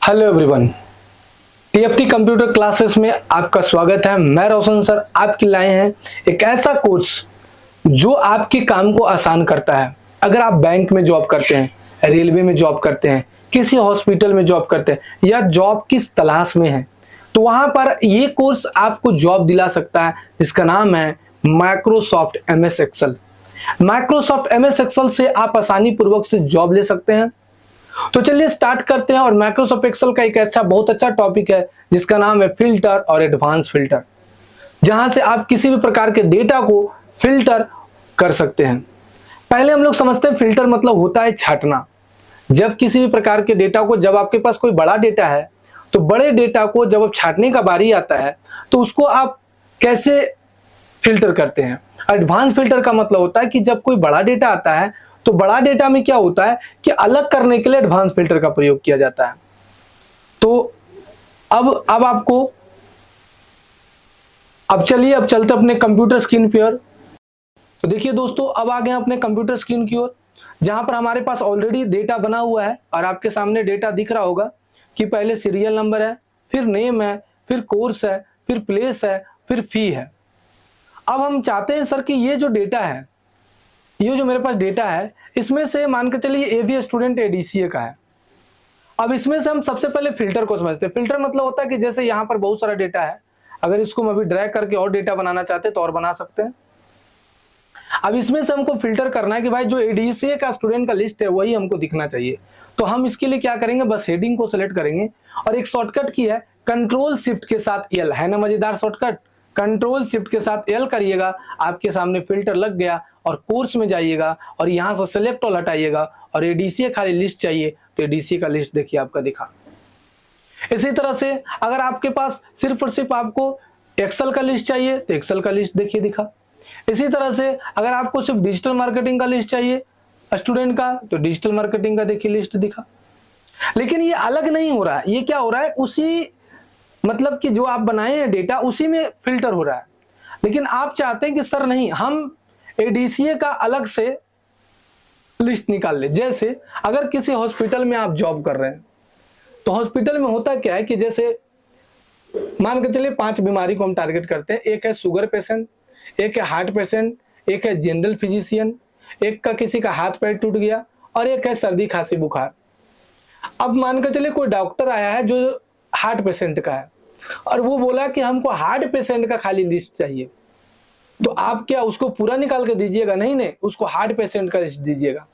Hello everyone, TFT computer classes में आपका स्वागत है। मैं रोशन सर आपके लाए हैं एक ऐसा कोर्स जो आपके काम को आसान करता है। अगर आप बैंक में जॉब करते हैं, रेलवे में जॉब करते हैं, किसी हॉस्पिटल में जॉब करते हैं या जॉब की तलाश में हैं, तो वहां पर ये कोर्स आपको जॉब दिला सकता है, जिसका नाम है Microsoft MS Excel. Microsoft MS Excel से आप आसानी पूर्वक से जॉब ले सकते हैं। तो चलिए स्टार्ट करते हैं। और माइक्रोसॉफ्ट एक्सेल का एक बहुत अच्छा टॉपिक है जिसका नाम है फिल्टर और एडवांस फिल्टर, जहां से आप किसी भी प्रकार के डेटा को फिल्टर कर सकते हैं। पहले हम लोग समझते हैं फिल्टर मतलब होता है छांटना। जब किसी भी प्रकार के डेटा को, जब आपके पास कोई बड़ा डेटा है तो बड़े डेटा को जब आप छांटने का बारी आता है तो उसको आप कैसे फिल्टर करते हैं। एडवांस फिल्टर का मतलब होता है कि जब कोई बड़ा डेटा आता है तो बड़ा डेटा में क्या होता है कि अलग करने के लिए एडवांस फिल्टर का प्रयोग किया जाता है। तो अब आपको अब चलते अपने कंप्यूटर स्क्रीन की ओर। तो देखिए दोस्तों, अब आ गए अपने कंप्यूटर स्क्रीन की ओर, जहां पर हमारे पास ऑलरेडी डेटा बना हुआ है और आपके सामने डेटा दिख रहा होगा कि पहले सीरियल नंबर है, फिर नेम है, फिर कोर्स है, फिर प्लेस है, फिर फी है। अब हम चाहते हैं सर कि ये जो डेटा है, ये जो मेरे पास डेटा है, इसमें से मान के चलिए एबी स्टूडेंट एडीसीए का है। अब इसमें से हम सबसे पहले फिल्टर को समझते हैं। फिल्टर मतलब होता है कि जैसे यहाँ पर बहुत सारा डेटा है, अगर इसको हम अभी ड्रैग करके और डेटा बनाना चाहते हैं तो और बना सकते हैं। अब इसमें से हमको फिल्टर करना है कि भाई जो एडीसीए का स्टूडेंट का लिस्ट है वही हमको दिखना चाहिए। तो हम इसके लिए क्या करेंगे, बस हेडिंग को सिलेक्ट करेंगे और एक शॉर्टकट की है कंट्रोल शिफ्ट के साथ एल, है ना मजेदार शॉर्टकट। कंट्रोल शिफ्ट के साथ एल करिएगा, आपके सामने फिल्टर लग गया और कोर्स में जाइएगा और यहां से सिलेक्ट ऑल हटाइएगा और एडीसीए खाली लिस्ट चाहिए तो एडीसीए का लिस्ट देखिए आपका दिखा। इसी तरह से अगर आपके पास सिर्फ और सिर्फ आपको एक्सेल का लिस्ट चाहिए तो एक्सेल का लिस्ट देखिए दिखा। इसी तरह से अगर आपको सिर्फ डिजिटल मार्केटिंग का लिस्ट चाहिए स्टूडेंट का तो डिजिटल मार्केटिंग का देखिए लिस्ट दिखा। लेकिन ये अलग नहीं हो रहा है, ये क्या हो रहा है, उसी मतलब कि जो आप बनाए हैं डेटा उसी में फिल्टर हो रहा है। लेकिन आप चाहते हैं कि सर नहीं, हम एडीसीए का अलग से लिस्ट निकाल ले। जैसे अगर किसी हॉस्पिटल में आप जॉब कर रहे हैं तो हॉस्पिटल में होता क्या है कि जैसे मान के चलिए 5 बीमारी को हम टारगेट करते हैं। एक है शुगर पेशेंट, एक है हार्ट पेशेंट, एक है जनरल फिजिशियन, एक का किसी का हाथ पैर टूट गया और एक है सर्दी खांसी बुखार। अब मान के चलिए कोई डॉक्टर आया है जो हार्ट पेशेंट का है और वो बोला कि हमको हार्ट पेशेंट का खाली लिस्ट चाहिए, तो आप क्या उसको पूरा निकाल के दीजिएगा? नहीं नहीं, उसको हार्ट पेशेंट का लिस्ट दीजिएगा।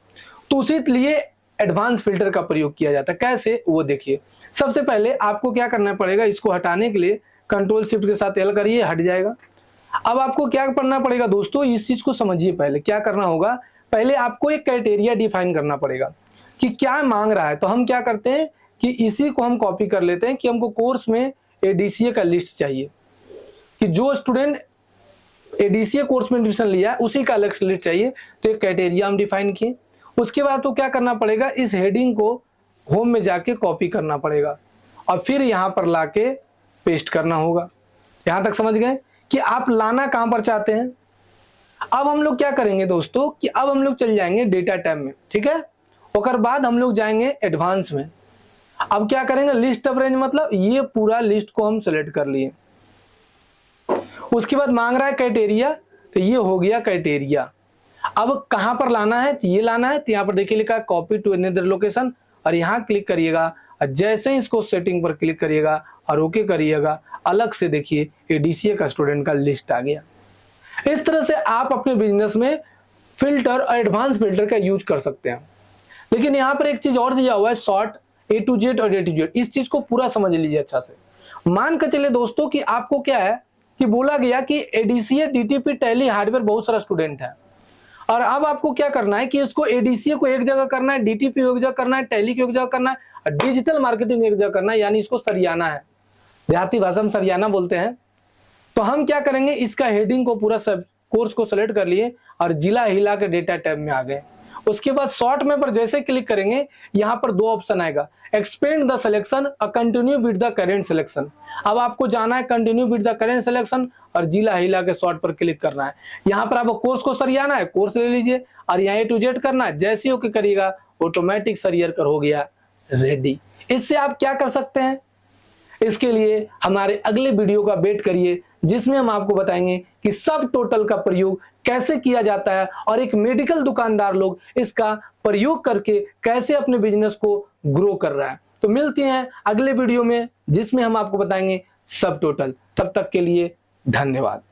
तो उसी लिए एडवांस फिल्टर का प्रयोग किया जाता है। कैसे, वो देखिए। सबसे पहले आपको क्या करना पड़ेगा, इसको हटाने के लिए कंट्रोल शिफ्ट के साथ एल करिए, हट जाएगा। अब आपको क्या करना पड़ेगा दोस्तों, इस चीज को समझिए। पहले क्या करना होगा, पहले आपको एक क्राइटेरिया डिफाइन करना पड़ेगा कि क्या मांग रहा है। तो हम क्या करते हैं कि इसी को हम कॉपी कर लेते हैं कि हमको कोर्स में एडीसीए का लिस्ट चाहिए, कि जो स्टूडेंट एडीसीए कोर्स में एडमिशन लिया है उसी का अलग से लिस्ट चाहिए। तो एक क्राइटेरिया हम डिफाइन किए। उसके बाद तो क्या करना पड़ेगा, इस हेडिंग को होम में जाके कॉपी करना पड़ेगा और फिर यहाँ पर लाके पेस्ट करना होगा। यहां तक समझ गए कि आप लाना कहां पर चाहते हैं। अब हम लोग क्या करेंगे दोस्तों कि अब हम लोग चल जाएंगे डेटा टैब में, ठीक है। उसके बाद हम लोग जाएंगे एडवांस में। अब क्या करेंगे, लिस्ट ऑफ रेंज, मतलब ये पूरा लिस्ट को हम सेलेक्ट कर लिए। उसके बाद मांग रहा है क्राइटेरिया, तो ये हो गया क्राइटेरिया। अब कहां पर लाना है, तो ये लाना है। तो यहाँ पर देखिए लिखा है कॉपी टू अनदर लोकेशन और यहाँ क्लिक करिएगा और जैसे ही इसको सेटिंग पर क्लिक करिएगा और ओके करिएगा, अलग से देखिए एडीसीए का स्टूडेंट का लिस्ट आ गया। इस तरह से आप अपने बिजनेस में फिल्टर और एडवांस फिल्टर का यूज कर सकते हैं। लेकिन यहाँ पर एक चीज और दिया हुआ है, शॉर्ट ए टू जेड और ए टू जेड। इस चीज को पूरा समझ लीजिए अच्छा से। मान कर चले दोस्तों कि आपको क्या है कि बोला गया कि एडीसीए डीटीपी टैली हार्डवेयर बहुत सारा स्टूडेंट है और अब आपको क्या करना है कि इसको एडीसीए को एक जगह करना है, डीटीपी एक जगह करना है, टैली को एक जगह करना है और डिजिटल मार्केटिंग एक जगह करना है, यानी इसको सरियाना है। देहाती भाषा में सरियाना बोलते हैं। तो हम क्या करेंगे, इसका हेडिंग को पूरा सब कोर्स को सेलेक्ट कर लिए और जिला हिला के डेटा टैब में आ गए। उसके बाद शॉर्ट में पर जैसे क्लिक करेंगे, यहाँ पर 2 ऑप्शन आएगा, एक्सपेंड द सिलेक्शन और continue with the current selection. अब आपको जाना है continue with the current selection और जिला हिला के शॉर्ट पर क्लिक करना है। यहाँ पर आपको कोर्स को सरियाना है, कोर्स ले लीजिए और यहाँ ए टू जेड करना है। जैसे ही ओके करिएगा ऑटोमेटिक सरियर कर हो गया रेडी। इससे आप क्या कर सकते हैं, इसके लिए हमारे अगले वीडियो का वेट करिए, जिसमें हम आपको बताएंगे कि सब टोटल का प्रयोग कैसे किया जाता है और एक मेडिकल दुकानदार लोग इसका प्रयोग करके कैसे अपने बिजनेस को ग्रो कर रहा है। तो मिलते हैं अगले वीडियो में, जिसमें हम आपको बताएंगे सब टोटल। तब तक के लिए धन्यवाद।